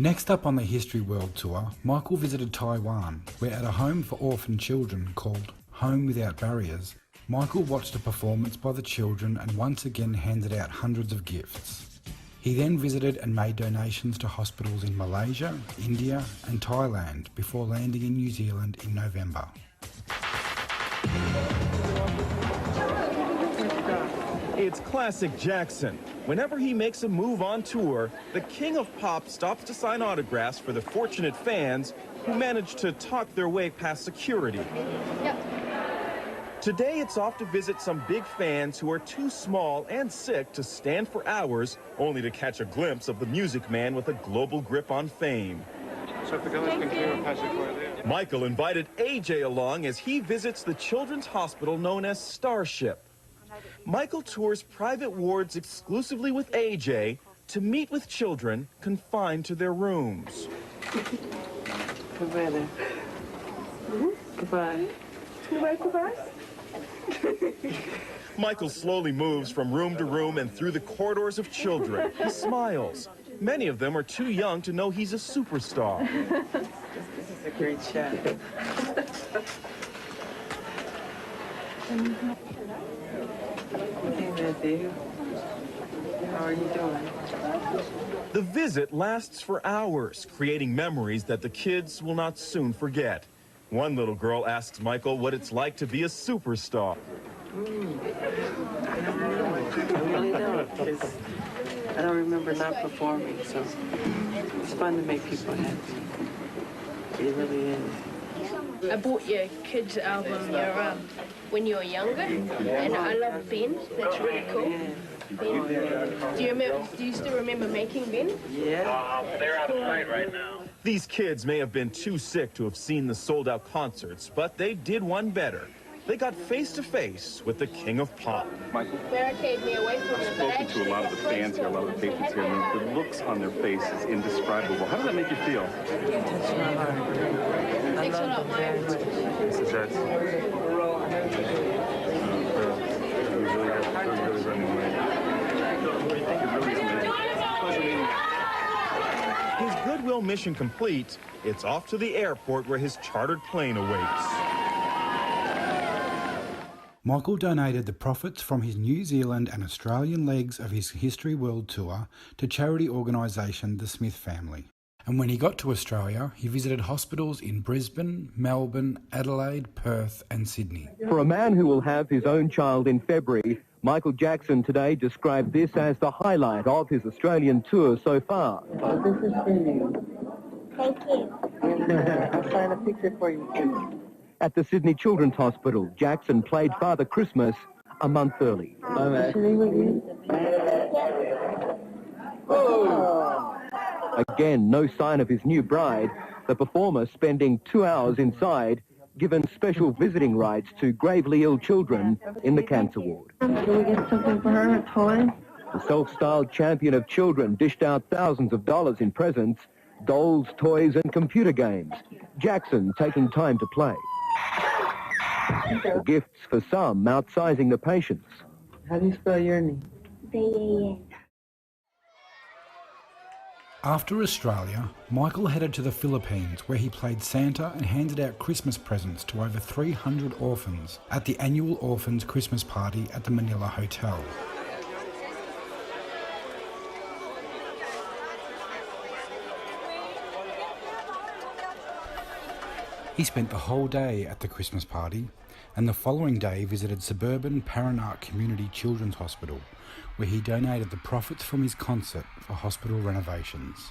Speaker 2: Next up on the History World Tour, Michael visited Taiwan, where at a home for orphan children called Home Without Barriers, Michael watched a performance by the children and once again handed out hundreds of gifts. He then visited and made donations to hospitals in Malaysia, India and Thailand before landing in New Zealand in November.
Speaker 9: It's classic Jackson. Whenever he makes a move on tour, the king of pop stops to sign autographs for the fortunate fans who manage to talk their way past security. Today, it's off to visit some big fans who are too small and sick to stand for hours, only to catch a glimpse of the music man with a global grip on fame. Michael invited AJ along as he visits the children's hospital known as Starship. Michael tours private wards exclusively with AJ to meet with children confined to their rooms.
Speaker 4: Goodbye there. Goodbye.
Speaker 18: Goodbye.
Speaker 9: Michael slowly moves from room to room and through the corridors of children. He smiles. Many of them are too young to know he's a superstar.
Speaker 4: This is a great shot. How are you doing?
Speaker 9: The visit lasts for hours, creating memories that the kids will not soon forget. One little girl asks Michael what it's like to be a superstar.
Speaker 4: I really don't, because I don't remember not performing, so it's fun to make people happy. It really is.
Speaker 10: I bought your kids' album when you were younger, and I love Ben. That's really cool. Ben. Do you still remember making Ben?
Speaker 4: Yeah.
Speaker 9: They're out of sight right now. These kids may have been too sick to have seen the sold-out concerts, but they did one better. They got face-to-face with the king of pop.
Speaker 10: Michael, barricade me away from
Speaker 24: I've spoken to a lot of the fans here, a lot of the patrons here, and the looks on their face is indescribable. How does that make you feel?
Speaker 4: It touched my heart. I love them very much.
Speaker 24: Is that... You really have to running away.
Speaker 9: His goodwill mission complete, it's off to the airport where his chartered plane awaits.
Speaker 2: Michael donated the profits from his New Zealand and Australian legs of his History World Tour to charity organisation The Smith Family. And when he got to Australia, he visited hospitals in Brisbane, Melbourne, Adelaide, Perth and Sydney.
Speaker 25: For a man who will have his own child in February, Michael Jackson today described this as the highlight of his Australian tour so far.
Speaker 4: Oh, this is for you.
Speaker 18: Thank you.
Speaker 4: I'll sign a picture for you, too.
Speaker 25: At the Sydney Children's Hospital, Jackson played Father Christmas a month early. Again, no sign of his new bride, the performer spending 2 hours inside, given special visiting rights to gravely ill children in the cancer ward.
Speaker 4: Can we get something for her, a toy?
Speaker 25: The self-styled champion of children dished out thousands of dollars in presents, dolls, toys and computer games. Jackson taking time to play. The gifts for some outsizing the patients.
Speaker 4: How do you spell your name?
Speaker 18: B-A-N.
Speaker 2: After Australia, Michael headed to the Philippines where he played Santa and handed out Christmas presents to over 300 orphans at the annual Orphans Christmas party at the Manila Hotel. He spent the whole day at the Christmas party, and the following day visited suburban Paranak Community Children's Hospital, where he donated the profits from his concert for hospital renovations.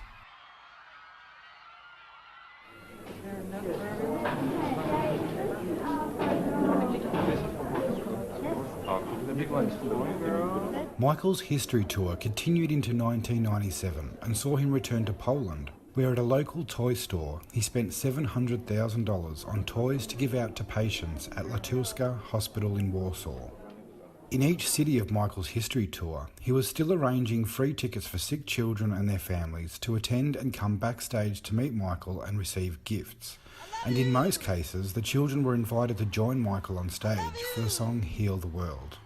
Speaker 2: Michael's history tour continued into 1997 and saw him return to Poland, where at a local toy store he spent $700,000 on toys to give out to patients at Latulska Hospital in Warsaw. In each city of Michael's history tour, he was still arranging free tickets for sick children and their families to attend and come backstage to meet Michael and receive gifts. And in most cases, the children were invited to join Michael on stage for the song Heal the World.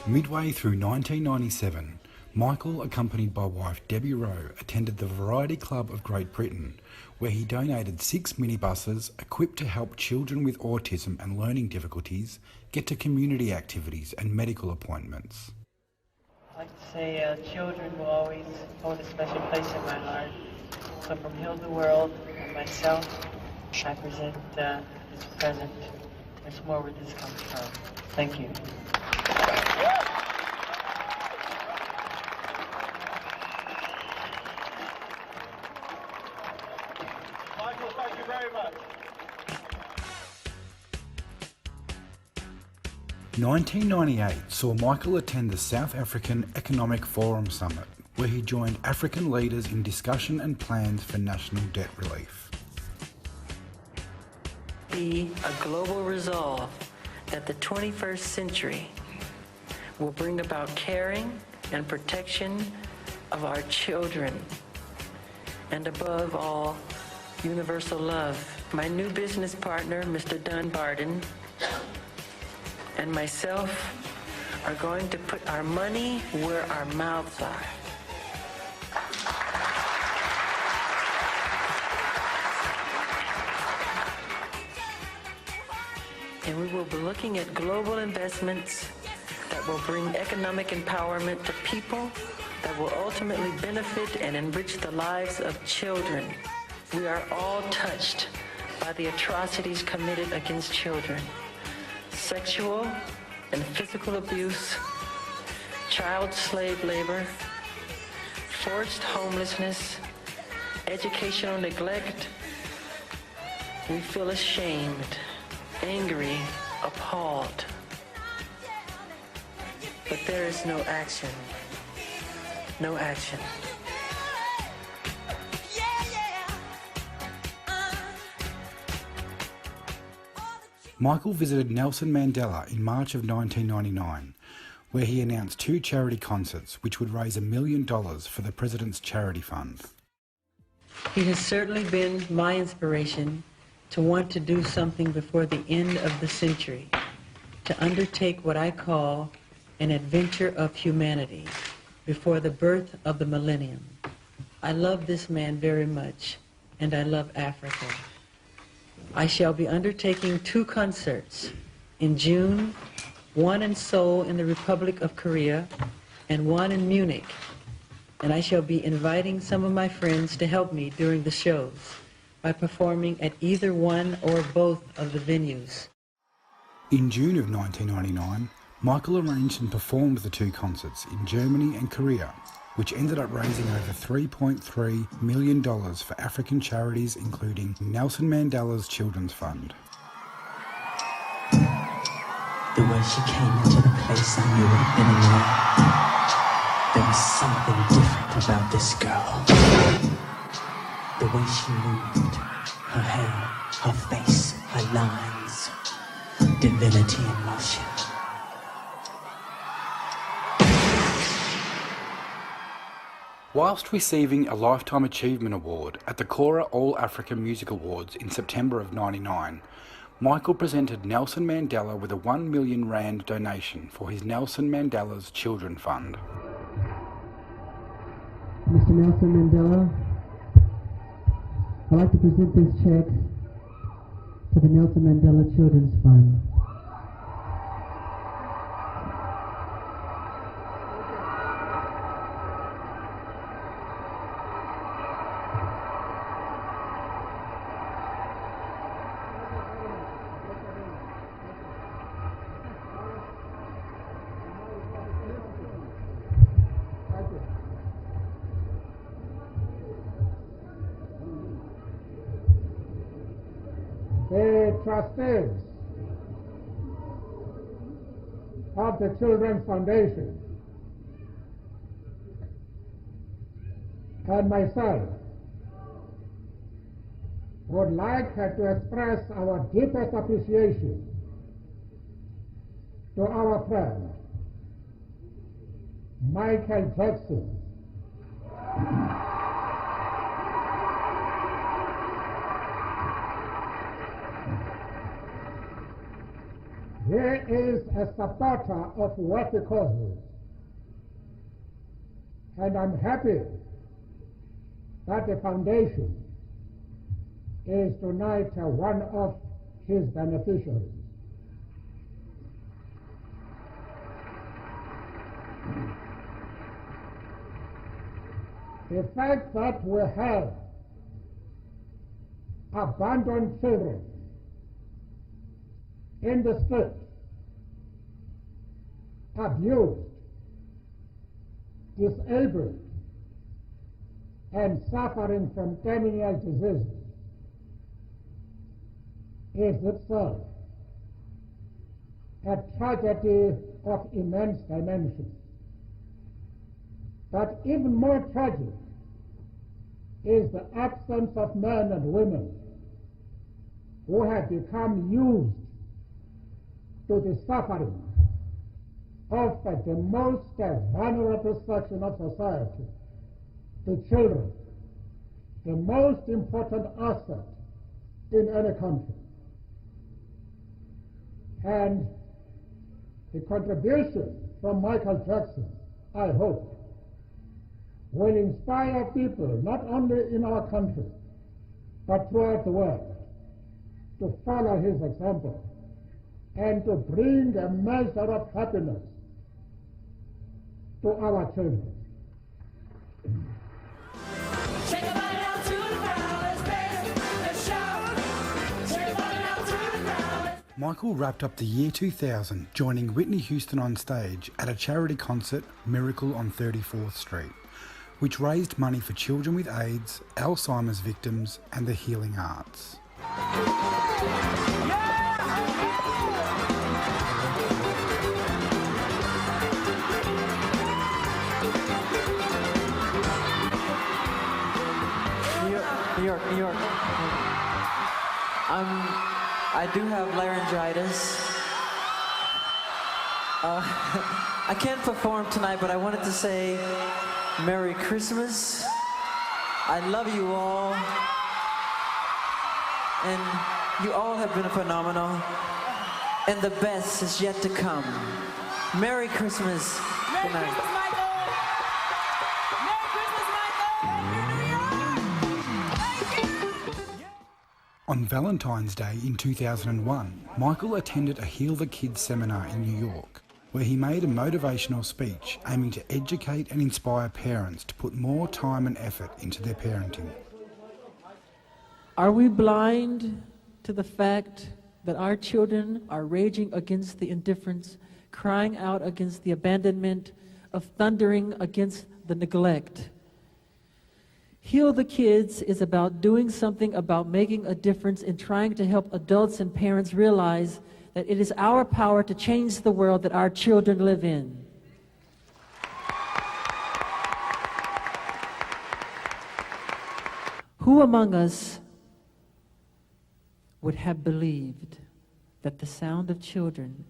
Speaker 2: Midway through 1997, Michael, accompanied by wife Debbie Rowe, attended the Variety Club of Great Britain, where he donated 6 minibuses equipped to help children with autism and learning difficulties get to community activities and medical appointments.
Speaker 20: I'd like to say children will always hold a special place in my heart. So from Heal the World and myself, I present this present. There's more where this comes from. Thank you.
Speaker 3: Michael, thank you very much.
Speaker 2: 1998 saw Michael attend the South African Economic Forum Summit, where he joined African leaders in discussion and plans for national debt relief.
Speaker 20: Be a global resolve that the 21st century will bring about caring and protection of our children, and above all, universal love. My new business partner, Mr. Dunbarton, and myself are going to put our money where our mouths are. And we will be looking at global investments that will bring economic empowerment to people, that will ultimately benefit and enrich the lives of children. We are all touched by the atrocities committed against children. Sexual and physical abuse, child slave labor, forced homelessness, educational neglect. We feel ashamed, angry, appalled. But there is no action. No action.
Speaker 2: Michael visited Nelson Mandela in March of 1999, where he announced 2 charity concerts which would raise $1 million for the President's Charity Fund.
Speaker 20: He has certainly been my inspiration to want to do something before the end of the century, to undertake what I call an adventure of humanity before the birth of the millennium. I love this man very much, and I love Africa. I shall be undertaking 2 concerts in June, one in Seoul in the Republic of Korea, and one in Munich. And I shall be inviting some of my friends to help me during the shows by performing at either one or both of the venues.
Speaker 2: In June of 1999, Michael arranged and performed the 2 concerts in Germany and Korea, which ended up raising over $3.3 million for African charities, including Nelson Mandela's Children's Fund.
Speaker 19: The way she came into the place, I knew it in a minute. There was something different about this girl. The way she moved, her hair, her face, her lines, divinity in motion.
Speaker 2: Whilst receiving a Lifetime Achievement Award at the Cora All African Music Awards in September of '99, Michael presented Nelson Mandela with a R1 million donation for his Nelson Mandela's Children Fund.
Speaker 19: Mr. Nelson Mandela, I'd like to present this check to the Nelson Mandela Children's Fund.
Speaker 1: The trustees of the Children's Foundation and myself would like to express our deepest appreciation to our friend, Michael Jackson. He is a supporter of worthy causes, and I'm happy that the foundation is tonight one of his beneficiaries. The fact that we have abandoned children in the street, abused, disabled, and suffering from terminal diseases is itself a tragedy of immense dimensions. But even more tragic is the absence of men and women who have become used to the suffering of the most vulnerable section of society, the children, the most important asset in any country. And the contribution from Michael Jackson, I hope, will inspire people not only in our country, but throughout the world, to follow his example and to bring a measure of happiness to our children.
Speaker 2: Michael wrapped up the year 2000 joining Whitney Houston on stage at a charity concert, Miracle on 34th Street, which raised money for children with AIDS, Alzheimer's victims, and the healing arts.
Speaker 20: New York. I do have laryngitis. I can't perform tonight, but I wanted to say Merry Christmas. I love you all. And you all have been phenomenal. And the best is yet to come. Merry Christmas. Good night.
Speaker 2: On Valentine's Day in 2001, Michael attended a Heal the Kids seminar in New York, where he made a motivational speech aiming to educate and inspire parents to put more time and effort into their parenting.
Speaker 19: Are we blind to the fact that our children are raging against the indifference, crying out against the abandonment, of thundering against the neglect? Heal the Kids is about doing something about making a difference in trying to help adults and parents realize that it is our power to change the world that our children live in.
Speaker 20: Who among us would have believed that the sound of children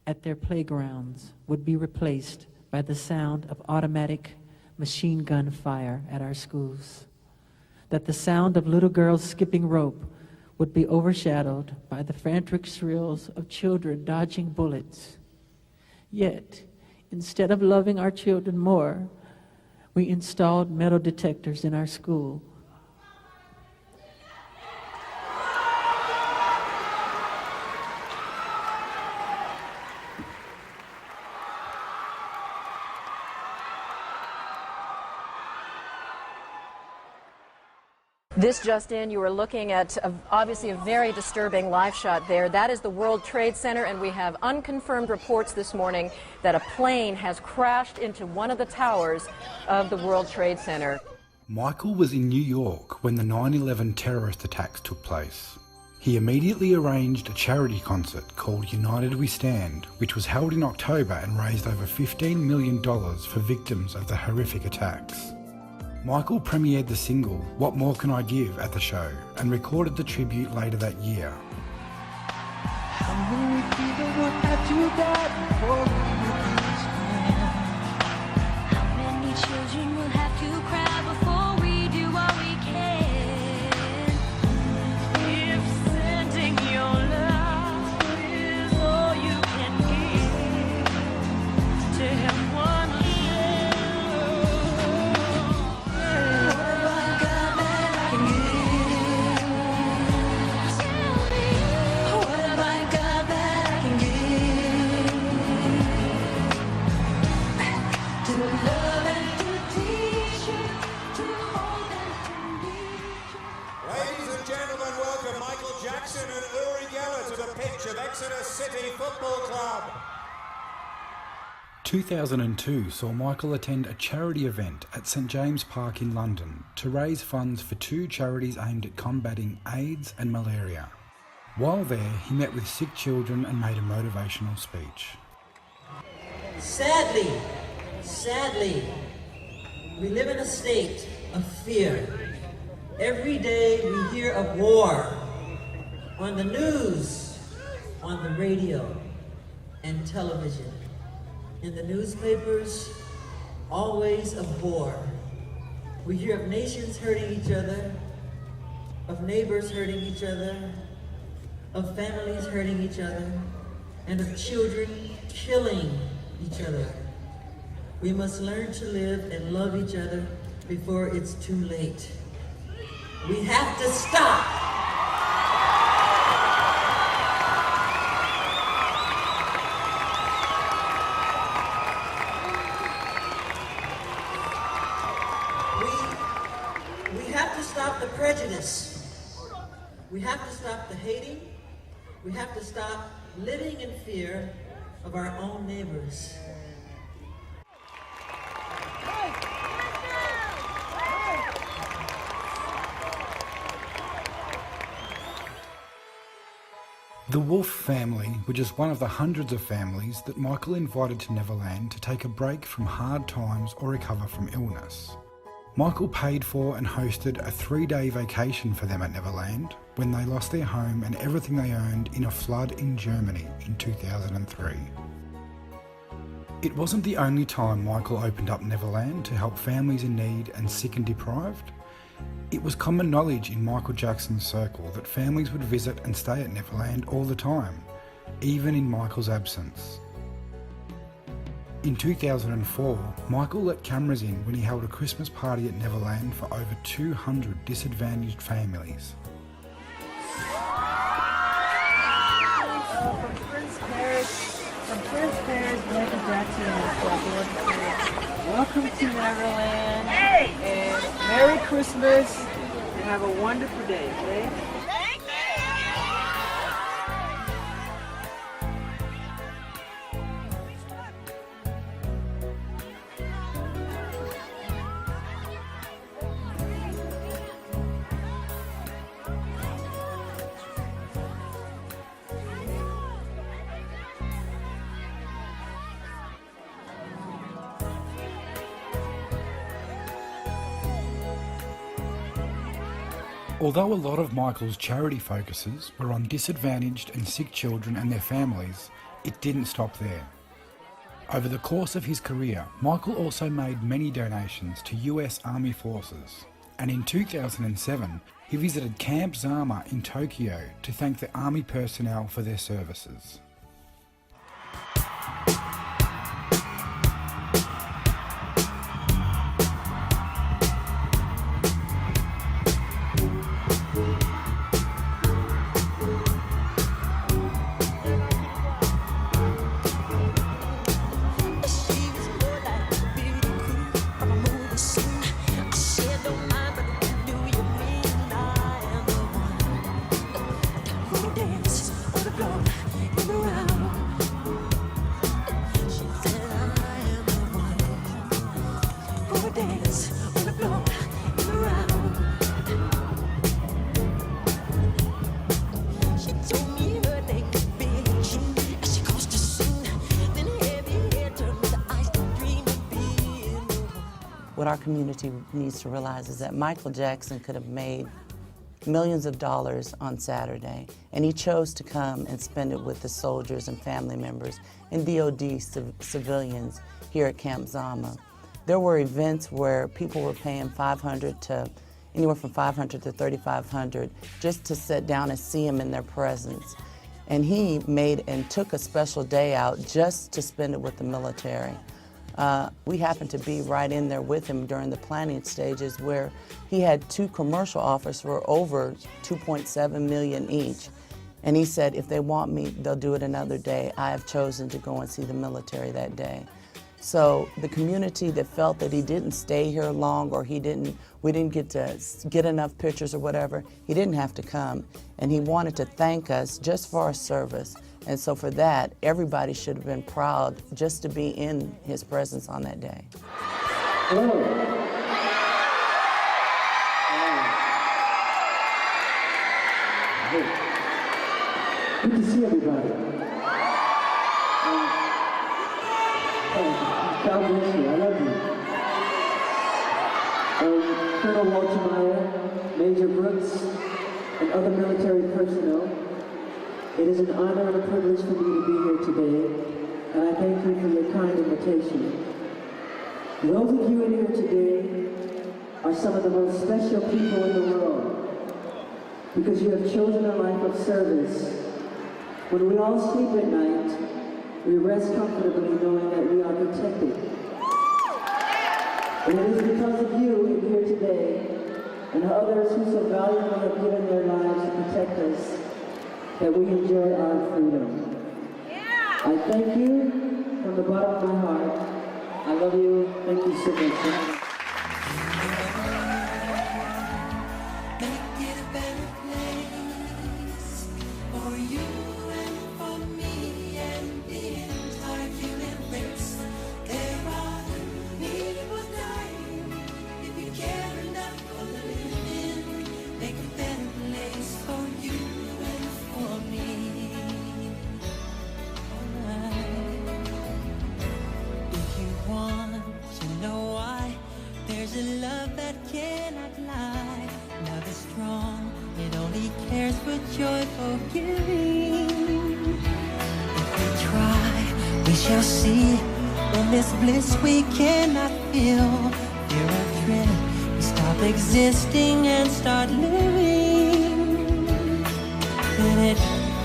Speaker 20: at their playgrounds would be replaced by the sound of automatic machine gun fire at our schools? That the sound of little girls skipping rope would be overshadowed by the frantic shrills of children dodging bullets? Yet, instead of loving our children more, we installed metal detectors in our school.
Speaker 7: This just in, you are looking at obviously a very disturbing live shot there. That is the World Trade Center, and we have unconfirmed reports this morning that a plane has crashed into one of the towers of the World Trade Center.
Speaker 2: Michael was in New York when the 9/11 terrorist attacks took place. He immediately arranged a charity concert called United We Stand, which was held in October and raised over $15 million for victims of the horrific attacks. Michael premiered the single, What More Can I Give, at the show and recorded the tribute later that year.
Speaker 11: How many people would have to die before we understand? How many children will have to cry before we do what we can? If sending your love is all you can give to help one
Speaker 2: City Football Club. 2002 saw Michael attend a charity event at St James Park in London to raise funds for two charities aimed at combating AIDS and malaria. While there, he met with sick children and made a motivational speech.
Speaker 12: Sadly, we live in a state of fear. Every day we hear of war on the news, on the radio and television. In the newspapers, always of war. We hear of nations hurting each other, of neighbors hurting each other, of families hurting each other, and of children killing each other. We must learn to live and love each other before it's too late. We have to stop. The prejudice. We have to stop the hating. We have to stop living in fear of our own neighbors.
Speaker 2: The Wolf family were just one of the hundreds of families that Michael invited to Neverland to take a break from hard times or recover from illness. Michael paid for and hosted a 3-day vacation for them at Neverland when they lost their home and everything they owned in a flood in Germany in 2003. It wasn't the only time Michael opened up Neverland to help families in need and sick and deprived. It was common knowledge in Michael Jackson's circle that families would visit and stay at Neverland all the time, even in Michael's absence. In 2004, Michael let cameras in when he held a Christmas party at Neverland for over 200 disadvantaged families.
Speaker 4: From Prince Paris, Michael Jackson, welcome to Neverland, and Merry Christmas, and have a wonderful day, okay?
Speaker 2: Although a lot of Michael's charity focuses were on disadvantaged and sick children and their families, it didn't stop there. Over the course of his career, Michael also made many donations to US Army forces, and in 2007 he visited Camp Zama in Tokyo to thank the Army personnel for their services.
Speaker 4: What our community needs to realize is that Michael Jackson could have made millions of dollars on Saturday, and he chose to come and spend it with the soldiers and family members and DOD civilians here at Camp Zama. There were events where people were paying anywhere from $500 to $3,500 just to sit down and see him in their presence. And he made and took a special day out just to spend it with the military. We happened to be right in there with him during the planning stages where he had 2 commercial offers for over $2.7 million each. And he said, if they want me, they'll do it another day. I have chosen to go and see the military that day. So the community that felt that he didn't stay here long or we didn't get to get enough pictures or whatever, he didn't have to come. And he wanted to thank us just for our service. And so for that, everybody should have been proud just to be in his presence on that day.
Speaker 13: Hello. Good to see everybody. God bless you. I love you. Colonel Walter Meyer, Major Brooks, and other military personnel, it is an honor and a privilege for me to be here today, and I thank you for your kind invitation. Those of you in here today are some of the most special people in the world, because you have chosen a life of service. When we all sleep at night, we rest comfortably knowing that we are protected. And it is because of you in here today, and others who so valiantly have given their lives to protect us, that we enjoy our freedom. I thank you from the bottom of my heart. I love you. Thank you so much.
Speaker 11: We cannot feel fear or dread. We stop existing and start living. And it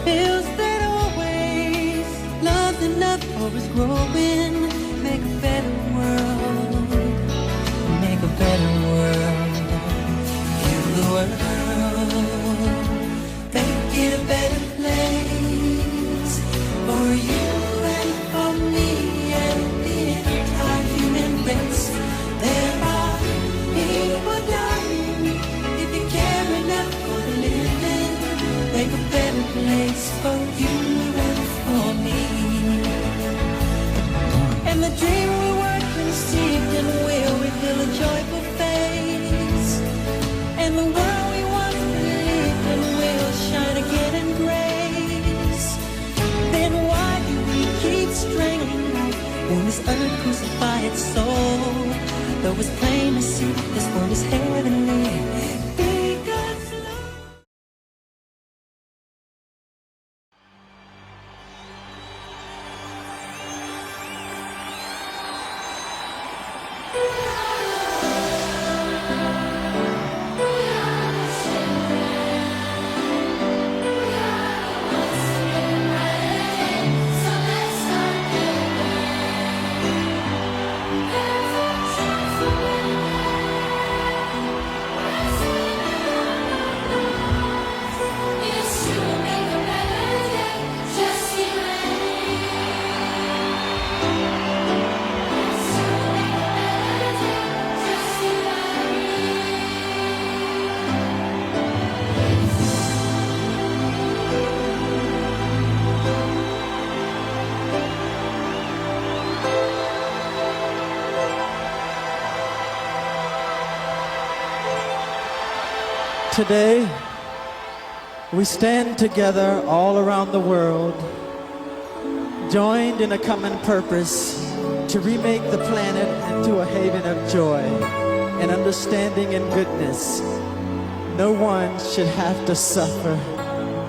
Speaker 11: feels that always love's enough for us growing. Make a better world. Make a better world. Heal the world. Make it a better place for you and for me. There are people dying. If you care enough for the living, make a better place for you and for me. And the dream we were conceived in will reveal a joyful face. And the world we once believed in will shine again in grace. Then why do we keep strangling life when this earth crucify its soul? Though it's plain to see this world is heavenly, because
Speaker 14: Today, we stand together all around the world, joined in a common purpose to remake the planet into a haven of joy and understanding and goodness. No one should have to suffer,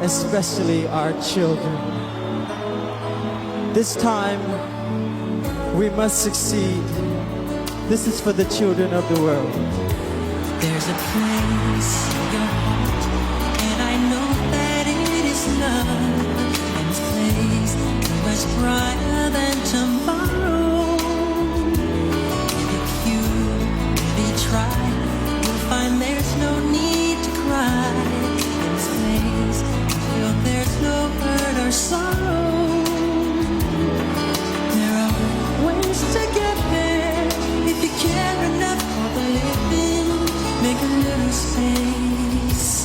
Speaker 14: especially our children. This time, we must succeed. This is for the children of the world.
Speaker 11: There's a place in your heart, and I know that it is love. And this place is much brighter than tomorrow. And if you really try, you'll find there's no need to cry. In this place, you feel there's no hurt or sorrow. There are ways to get there if you care enough for the living. Make a little space.